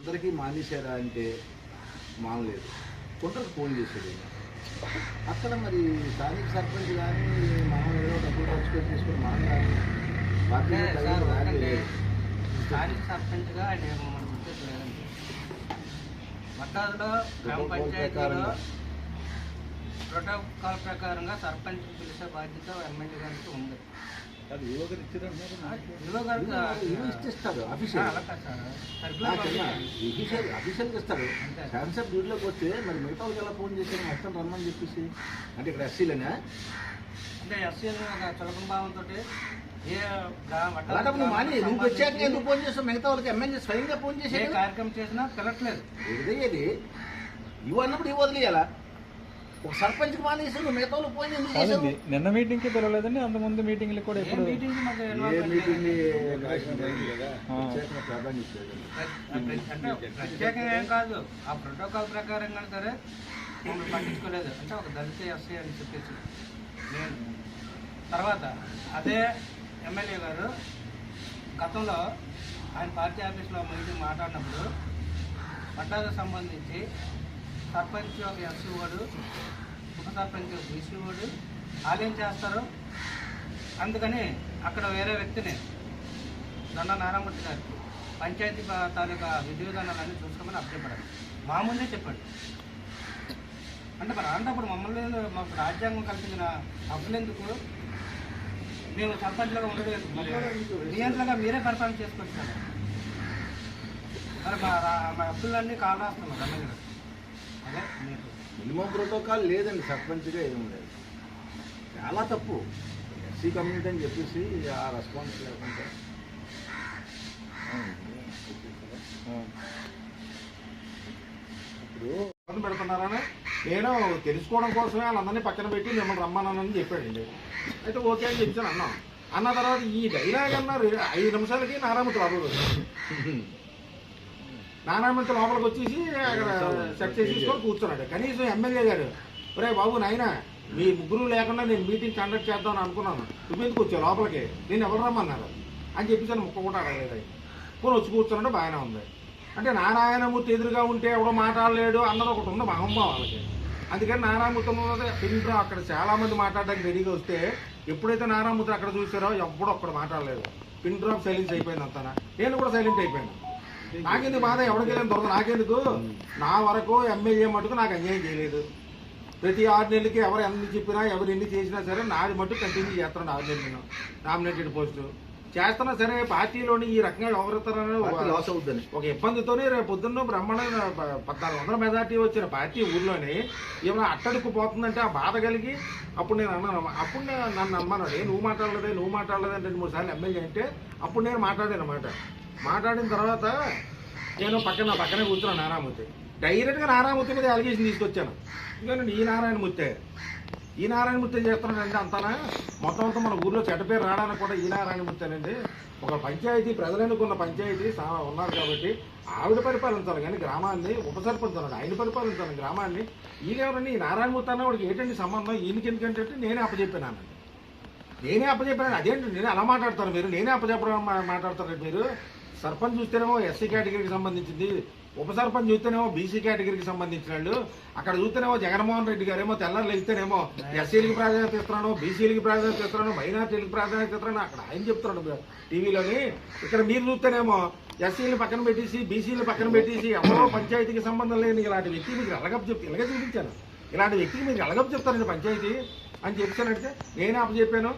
అందరికీ మానేశారా అంటే మానలేదు. కొందరికి ఫోన్ చేశాడు. అక్కడ మరి స్థానిక సర్పంచ్ కానీ మనం ఏదో డబ్బులు ఖర్చు పెట్టి తీసుకుని మనం కానీ స్థానిక సర్పంచ్గా ఆయన మన గుర్తు లేదండి. మతాదులో గ్రామ పంచాయతీలో ప్రోటోకాల్ ప్రకారంగా సర్పంచ్ పిలిచే బాధ్యత ఎమ్మెల్యే గారికి ఉంది. అఫీషియల్గా ఇస్తారు. కాన్సెప్ట్ డ్యూటీలోకి వస్తే మరి మిగతా వాళ్ళకి ఎలా ఫోన్ చేశారు మొత్తం రమ్మని చెప్పేసి అంటే ఇక్కడ ఎస్సీలనే అంటే ఎస్సీలు చులకన భావంతో నువ్వు వచ్చాక ఎందుకు ఫోన్ చేస్తావు? మిగతా వాళ్ళకి ఎమ్మెల్యే స్వయంగా ఫోన్ చేసి కార్యక్రమం చేసినా పిలట్లేదు. ఏది ఇవి అన్నప్పుడు ఇవి వదిలేయాలా? ఒక సర్పంచ్ మానేసి నువ్వు మిగతా వాళ్ళు ఫోన్ ఎందుకు చేసావు? నిన్న మీటింగ్ కి పిలవలేదండి, అంత ముందు మీటింగ్లు కూడా ఎప్పుడు ప్రత్యేకంగా ఏం కాదు. ఆ ప్రోటోకాల్ ప్రకారంగా సరే మమ్మల్ని పట్టించుకోలేదు. అంటే ఒక దళిత ఎస్సీ అని చెప్పేసి నేను తర్వాత అదే ఎమ్మెల్యే గారు గతంలో ఆయన పార్టీ ఆఫీస్లో మీటింగ్ మాట్లాడినప్పుడు పట్టాలకు సంబంధించి సర్పంచ్ ఒక ఎస్సీ వాడు, ఉప సర్పంచ్ బీసీ వాడు వాళ్ళు ఏం చేస్తారు, అందుకని అక్కడ వేరే వ్యక్తిని దొండ నారాయణమూర్తి గారికి పంచాయతీ తాలూకా విధి విధానాలన్నీ చూసుకోమని అభ్యపడాలి. మా ముందే చెప్పాడు. అంటే మరి అలాంటప్పుడు మమ్మల్ని మాకు రాజ్యాంగం కల్పించిన హక్కులెందుకు? మేము సర్పంచ్లుగా ఉండలేదు, మరి నియంత్రణగా మీరే పరిపాలన చేసుకొచ్చారు. మరి మా హక్కులన్నీ కాలు రాస్తున్నాం ఎమ్మెల్యే. అదే మీకు మినిమం ప్రోటోకాల్ లేదండి. సర్పంచ్గా ఏమి లేదు. చాలా తప్పు. ఎస్సీ కమ్యూనిటీ అని చెప్పేసి ఆ రెస్పాన్స్ లేకుండా ఇప్పుడు ఇబ్బంది పెడుతున్నారని నేను తెలుసుకోవడం కోసమే వాళ్ళందరినీ పక్కన పెట్టి మిమ్మల్ని రమ్మన్నానని చెప్పాడండి. అయితే ఓకే అని చెప్పాను అన్నాం. అన్న తర్వాత ఈ డైలాగ్ అన్నారు 5 నిమిషాలకి నారాయణమూర్తి లోపలికి వచ్చారు. నారాయణమూర్తి లోపలికి వచ్చేసి అక్కడ సెట్ చేసేసుకొని కూర్చున్నాడు. కనీసం ఎమ్మెల్యే గారు ఒరే బాబు నాయన మీ ముగ్గురు లేకుండా నేను మీటింగ్ కండక్ట్ చేద్దామని అనుకున్నాను, నువ్వెందుకు వచ్చావు లోపలికి, నేను ఎవరు రమ్మన్నారు అని చెప్పేసి ముక్క కూడా అడగలేదు. కొన్ని వచ్చి కూర్చున్నాడు, బాగానే ఉంది. అంటే నారాయణమూర్తి ఎదురుగా ఉంటే ఎవడో మాట్లాడలేడు అన్నది ఒకటి ఉంది మా అమ్మ వాళ్ళకి. అందుకని నారాయణమూర్తి పిలిండ్రా అక్కడ చాలామంది మాట్లాడడానికి రెడీగా వస్తే ఎప్పుడైతే నారాయణమూర్తి అక్కడ చూసారో ఎప్పుడూ అక్కడ మాట్లాడలేదు. పిన్ డ్రాప్ సైలెన్స్ అయిపోయింది అంతా. నేను కూడా సైలెంట్ అయిపోయాను. నాకెందుకు బాధ, ఎవరికి వెళ్ళిన దొరద నాకెందుకు? నా వరకు ఎమ్మెల్యే మటుకు నాకు అన్యాయం చేయలేదు. ప్రతి 6 నెలలకి ఎవరు ఎన్ని చెప్పినా ఎవరు ఎన్ని చేసినా సరే నాది మటుకు కంటిన్యూ చేస్తున్నాడు. 6 నెలలు నేను నామినేటెడ్ పోస్టు చేస్తున్నా సరే పార్టీలోని ఈ రకంగా వ్యవహరిస్తారని లాస్ అవుతుంది ఒక ఇబ్బందితోనే రేపు పొద్దున్న బ్రహ్మాండంగా 1400 మెజార్టీ వచ్చిన పార్టీ ఊర్లోని ఏమైనా అట్టడుకు పోతుందంటే ఆ బాధ కలిగి అప్పుడు నేను అన్నాను. అప్పుడు నన్ను అమ్మన్నాడు, నువ్వు మాట్లాడలేదని 2-3 సార్లు ఎమ్మెల్యే అంటే అప్పుడు నేను మాట్లాడాను అన్నమాట. మాట్లాడిన తర్వాత నేను పక్కనే కూర్చున్నాను. నారాయణమూర్తి డైరెక్ట్గా నారాయణమూర్తి మీద అలిగేషన్ తీసుకొచ్చాను. ఇంకా ఈ నారాయణమూర్తి చేస్తున్నాడంటే అంతానా మొత్తం అంతా మన ఊర్లో చెడ్డ పేరు రావడానికి కూడా ఈ నారాయణమూర్తి అనండి. ఒక పంచాయతీ ప్రజలనుకున్న పంచాయతీ ఉన్నారు కాబట్టి ఆవిడ పరిపాలించాలి కానీ గ్రామాన్ని ఉప సర్పంచ్ అన్నాడు ఆయన పరిపాలించాలి గ్రామాన్ని. ఈయనెవరండి ఈ నారాయణమూర్తి అన్నవాడికి ఏంటండి సంబంధం? ఈయనకి ఎందుకంటే నేనే అప్పచెప్పాను. అదేంటి నేను అలా మాట్లాడతాను మీరు? నేనే అప్పచెప్పడం మాట్లాడతారు మీరు? సర్పంచ్ చూస్తేనేమో ఎస్సీ కేటగిరీకి సంబంధించింది, ఉప సర్పంచ్ చూస్తేనేమో బీసీ కేటగిరీకి సంబంధించిన వాళ్ళు, అక్కడ చూస్తేనేమో జగన్మోహన్ రెడ్డి గారేమో తెల్లారులు ఇస్తేనేమో ఎస్సీలకి ప్రాధాన్యత ఇస్తున్నాను, బీసీలకి ప్రాధాన్యత ఇస్తున్నాను, మైనార్టీలకు ప్రాధాన్యత ఇస్తున్నాను అక్కడ ఆయన చెప్తున్నాడు టీవీలోని. ఇక్కడ మీరు చూస్తేనేమో ఎస్సీలను పక్కన పెట్టేసి బీసీలను పక్కన పెట్టేసి ఎవరో పంచాయతీకి సంబంధం లేని ఇలాంటి వ్యక్తి మీకు ఇలాగే చూపించాను. ఇలాంటి వ్యక్తికి మీరు ఎలాగప్పు చెప్తారండి పంచాయతీ అని చెప్పానంటే నేనే అప్పచెప్పాను.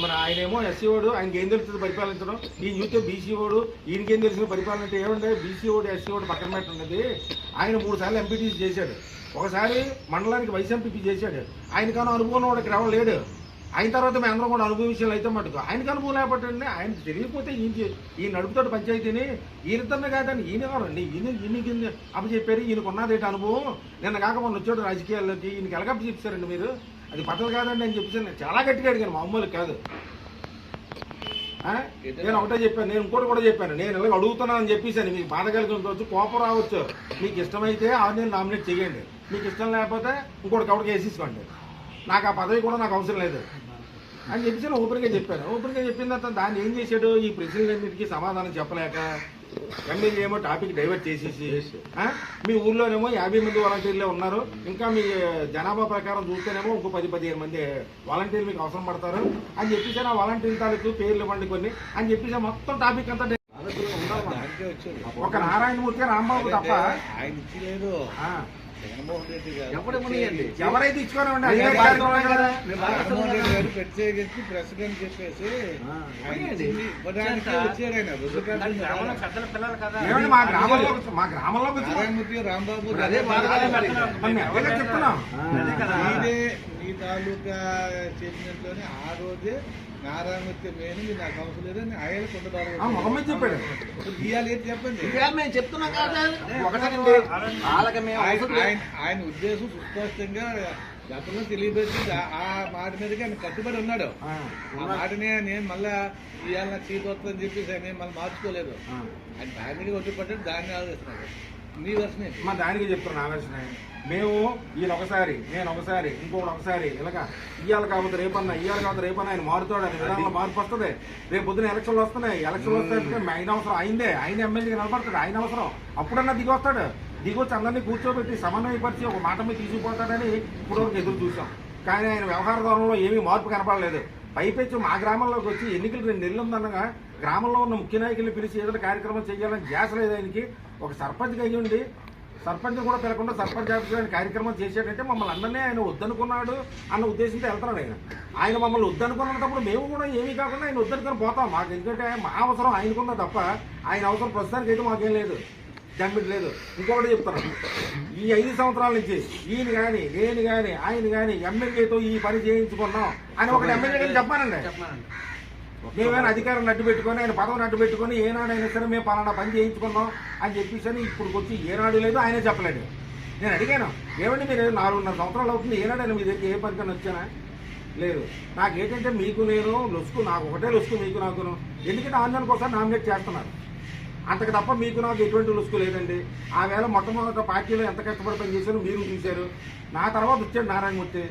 మరి ఆయనేమో ఎస్సీ వాడు, ఆయనకి ఏం తెలుస్తుంది పరిపాలించడం, ఈయన చూస్తే బీసీ వాడు, ఈయనకేం తెలిసిన పరిపాలన అంటే ఏమంటే బీసీ వాడు ఎస్సీ వాడు పక్కన పెట్టినది. ఆయన 3 సార్లు ఎంపీటీసీ చేశాడు, ఒకసారి మండలానికి వైస్ ఎంపీ చేశాడు. ఆయనకన్నా అనుభవం వాడు ఇక్కడ ఎవరు లేడు. అయిన తర్వాత మేము అందరం కూడా అనుభవ విషయాలు అయితే మటుకు ఆయనకు అనుభవం లేకపోతే ఆయనకు తెలియకపోతే ఈయన నడుపుతాడు పంచాయతీని. ఈయనతోనే కాదండి, ఈయన ఎవరండి? ఈయనకి అప్పచెప్పారు, ఈయనకున్నది ఏంటి అనుభవం? నిన్న కాక మొన్న వచ్చాడు రాజకీయాల్లోకి, ఈయనకి ఎలాగప్ప చెప్పారండి మీరు? అది పద్ధతి కాదండి అని చెప్పేసి నేను చాలా గట్టిగా అడిగాను, మామూలు కాదు. నేను ఒకటే చెప్పాను, నేను ఇంకోటి కూడా చెప్పాను, నేను ఇలాగ అడుగుతున్నానని చెప్పేసాను. మీకు బాధ కలిగి కోపం రావచ్చు, మీకు ఇష్టమైతే 6 నెలలు నామినేట్ చేయండి, మీకు ఇష్టం లేకపోతే ఇంకోటి కవడికి వేసేసుకోండి, నాకు ఆ పదవి కూడా నాకు అవసరం లేదు అని చెప్పేసి ఓపెన్గా చెప్పాను. ఓపెన్గా చెప్పిన తర్వాత దాన్ని ఏం చేశాడు, ఈ ప్రశ్నలన్నింటికీ సమాధానం చెప్పలేక ఎమ్మెల్యే ఏమో టాపిక్ డైవర్ట్ చేసేసి మీ ఊర్లోనేమో 50 మంది వాలంటీర్లే ఉన్నారు, ఇంకా మీ జనాభా ప్రకారం చూస్తేనేమో ఇంకో 10-15 మంది వాలంటీర్లు మీకు అవసరం పడతారు అని చెప్పేసి ఆ వాలంటీర్ తాలూకు పేర్లు ఇవ్వండి కొన్ని అని చెప్పేసి మొత్తం టాపిక్ అంతా ఒక నారాయణమూర్తి రాంబాబు తప్ప ఆయన ఇచ్చలేదు జగన్మోహన్ రెడ్డి గారు ఎవరైతే ఇచ్చుకోనివ్వండి జగన్మోహన్ రెడ్డి గారు ప్రత్యేకించి ప్రెసిడెంట్ చెప్పేసి వచ్చాడు ఆయన గ్రామంలో పెద్దల పిల్లలు కదా. ఏమండి మా గ్రామంలో నారాయణమూర్తి రాంబాబు చెప్తున్నాం మీ తాలూకా చెప్పినట్లోనే ఆ రోజే నారాయణమూర్తి మేను మీరు నాకు అవసరం లేదని ఆయన మొహమ్మద్ చెప్పాడు ఇవాళ ఏంటి చెప్పండి మేము చెప్తున్నాం ఆయన ఉద్దేశం సుస్పష్టంగా గతంలో తెలియబెట్టి ఆ మాట మీదకి ఆయన కట్టుబడి ఉన్నాడు. ఆ మాటనే నేను మళ్ళా ఇవాళ నాకు సీట్ వస్తుందని చెప్పేసి ఆయన మళ్ళీ మార్చుకోలేదు. ఆయన దానికి ఒట్టుపడ్డాడు, దాన్ని ఆలోచిస్తున్నాడు. మీ వర్షనే మా దానికి చెప్తున్నాను ఆలోచన. మేము ఈయన ఒకసారి నేను ఒకసారి ఇంకొకటి ఒకసారి ఇలాగా ఇవాళ కాకపోతే రేపన్నా ఆయన మారుతాడు అని విధానంలో మార్పు వస్తుంది. రేపు పొద్దున ఎలక్షన్లు వస్తున్నాయి, ఎలక్షన్లు వస్తే ఆయన అవసరం ఆయన ఎమ్మెల్యేగా నిలబడతాడు, ఆయన అవసరం అప్పుడన్నా దిగి వస్తాడు. దిగొచ్చి అందరినీ కూర్చోబెట్టి సమన్వయపరిచి ఒక మాట మీద తీసుకుపోతాడని ఇప్పటివరకు ఎదురు చూసాం. కానీ ఆయన వ్యవహార ధోరణిలో ఏమీ మార్పు కనపడలేదు. పైపెచ్చు మా గ్రామంలోకి వచ్చి ఎన్నికలు 2 నెలలు ఉందనగా గ్రామంలో ఉన్న ముఖ్య నాయకుల్ని పిలిచి ఏదైనా కార్యక్రమం చేయాలని ధ్యాస లేదు ఆయనకి. ఒక సర్పంచ్ అయ్యి ఉండి సర్పంచ్ కూడా పిలకుండా సర్పంచ్ ఆఫీసులో ఆయన కార్యక్రమం చేసేటంటే మమ్మల్ని అందరినీ ఆయన వద్దనుకున్నాడు అన్న ఉద్దేశంతో వెళ్తున్నాడు. ఆయన మమ్మల్ని వద్దనుకున్నప్పుడు మేము కూడా ఏమీ కాకుండా ఆయన వద్దనుకొని పోతాం. మాకు ఎందుకంటే మా అవసరం ఆయనకున్నా తప్ప ఆయన అవసరం ప్రస్తుతానికి అయితే మాకేం లేదు, జంపిట్ లేదు. ఇంకొకటి చెప్తున్నాను, ఈ 5 సంవత్సరాల నుంచి ఈయన కానీ నేను కానీ ఆయన కానీ ఎమ్మెల్యేతో ఈ పని చేయించుకున్నాం అని ఒకటి ఎమ్మెల్యే కానీ చెప్పానండి. మేమైనా అధికారం అడ్డు పెట్టుకొని ఆయన పదవిని అడ్డు పెట్టుకొని ఏనాడైనా సరే మేము పలానా పని చేయించుకున్నాం అని చెప్పేసి అని ఇప్పుడు వచ్చి ఏనాడు లేదు, ఆయనే చెప్పలేదు. నేను అడిగాను, ఏమండి మీరు 4.5 సంవత్సరాలు అవుతుంది, ఏనాడైనా మీ దగ్గర ఏ పనికని వచ్చానా? లేదు. నాకేంటంటే మీకు నేను లొసుకు, నాకు ఒకటే లొసుకు మీకు నాకును. ఎందుకంటే ఆందోళన కోసం నామినేట్ చేస్తున్నారు, అంతకు తప్ప మీకు నాకు ఎటువంటి లొసుకు లేదండి. ఆ వేళ మొట్టమొదటి పార్టీలో ఎంత కష్టపడి పని చేశారో మీరు చూశారు. నా తర్వాత వచ్చాడు నారాయణమూర్తి.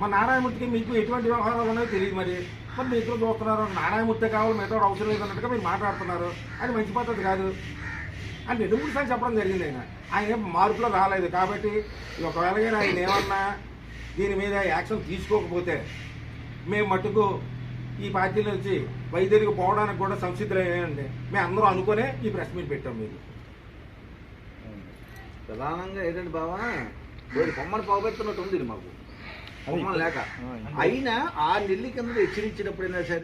మా నారాయణమూర్తికి మీకు ఎటువంటి వ్యవహారాలు ఉన్నాయో తెలియదు. మరి మీరు ఇద్దరు చూస్తున్నారు, నారాయణమూర్తి కావాలి మిగతా అవసరం లేదన్నట్టుగా మీరు మాట్లాడుతున్నారు. అది మంచి పద్ధతి కాదు అని 2-3 సార్లు చెప్పడం జరిగింది. ఆయన మార్పులో రాలేదు. కాబట్టి ఒకవేళ ఆయన ఏమన్నా దీని మీద యాక్షన్ తీసుకోకపోతే మేము మట్టుకు ఈ పార్టీలో వచ్చి వైద్యులకు పోవడానికి కూడా సంసిద్ధులయ్యాయండి. మేము అందరూ అనుకునే ఈ ప్రెస్ మీట్ పెట్టాం. మీకు ప్రధానంగా ఏంటంటే బావా బొమ్మను పోగొట్టున్నట్టు ఉంది మాకు, బొమ్మను లేక అయినా 6 నెలల కింద హెచ్చరించినప్పుడైనా సరే